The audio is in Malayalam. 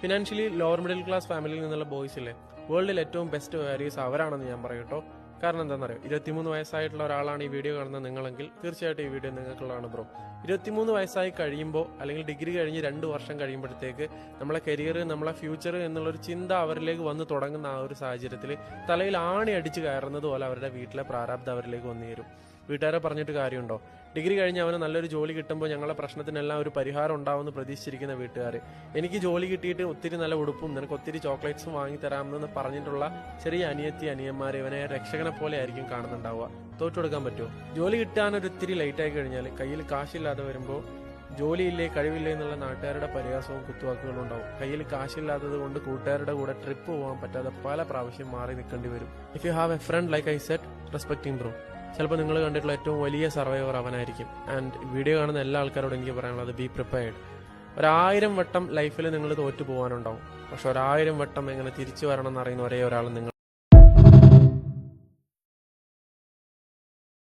ഫിനാൻഷ്യലി ലോവർ മിഡിൽ ക്ലാസ് ഫാമിലിയിൽ നിന്നുള്ള ബോയ്സ് ഇല്ലേ, വേൾഡിൽ ഏറ്റവും ബെസ്റ്റ് വാരിയേഴ്സ് അവരാണെന്ന് ഞാൻ പറയും കേട്ടോ. കാരണം എന്താണെന്നറിയോ, 23 വയസ്സായിട്ടുള്ള ഒരാളാണ് ഈ വീഡിയോ കാണുന്നത് നിങ്ങളെങ്കിൽ തീർച്ചയായിട്ടും ഈ വീഡിയോ നിങ്ങൾക്കുള്ളതാണ് ബ്രോ. 23 വയസ്സായി കഴിയുമ്പോൾ അല്ലെങ്കിൽ ഡിഗ്രി കഴിഞ്ഞ് 2 വർഷം കഴിയുമ്പോഴത്തേക്ക് നമ്മളെ കരിയർ, നമ്മളെ ഫ്യൂച്ചർ എന്നുള്ളൊരു ചിന്ത അവരിലേക്ക് വന്ന് തുടങ്ങുന്ന ആ ഒരു സാഹചര്യത്തിൽ തലയിൽ ആണി അടിച്ച് കയറുന്നത് പോലെ അവരുടെ വീട്ടിലെ പ്രാരാബ്ദം അവരിലേക്ക് വന്നു ചേരും. വീട്ടുകാരെ പറഞ്ഞിട്ട് കാര്യമുണ്ടോ? ഡിഗ്രി കഴിഞ്ഞ് അവന് നല്ലൊരു ജോലി കിട്ടുമ്പോൾ ഞങ്ങളുടെ പ്രശ്നത്തിനെല്ലാം ഒരു പരിഹാരം ഉണ്ടാവുമെന്ന് പ്രതീക്ഷിച്ചിരിക്കുന്ന വീട്ടുകാർ, എനിക്ക് ജോലി കിട്ടിയിട്ട് ഒത്തിരി നല്ല ഉടുപ്പും നിനക്ക് ഒത്തിരി ചോക്ലേറ്റ്സും വാങ്ങി തരാമെന്ന് പറഞ്ഞിട്ടുള്ള ചെറിയ അനിയന്മാർ ഇവനെ രക്ഷകനെ പോലെ ആയിരിക്കും കാണുന്നുണ്ടാവുക. തോറ്റു കൊടുക്കാൻ പറ്റുമോ? ജോലി കിട്ടാനൊരു ഇത്തിരി ലേറ്റ് ആയി കഴിഞ്ഞാൽ, കയ്യിൽ കാശില്ലാതെ വരുമ്പോൾ ജോലിയില്ലേ കഴിവില്ലേ എന്നുള്ള നാട്ടുകാരുടെ പരിഹാസവും കുത്തുവാക്കുകളും ഉണ്ടാവും. കയ്യിൽ കാശില്ലാത്തത് കൊണ്ട് കൂട്ടുകാരുടെ കൂടെ ട്രിപ്പ് പോകാൻ പറ്റാതെ പല പ്രാവശ്യം മാറി നിൽക്കേണ്ടി വരും. If you have a friend like I said, respecting bro. ചിലപ്പോൾ നിങ്ങൾ കണ്ടിട്ടുള്ള ഏറ്റവും വലിയ സർവൈവർ അവനായിരിക്കും. ആൻഡ് വീഡിയോ കാണുന്ന എല്ലാ ആൾക്കാരോടും എനിക്ക് പറയാനുള്ളത്, ബി പ്രിപ്പയർഡ്. 1000 വട്ടം ലൈഫിൽ നിങ്ങൾ തോറ്റു പോകാനുണ്ടാവും, പക്ഷെ 1000 വട്ടം എങ്ങനെ തിരിച്ചു വരണം എന്നറിയുന്ന ഒരേ ഒരാൾ നിങ്ങൾ.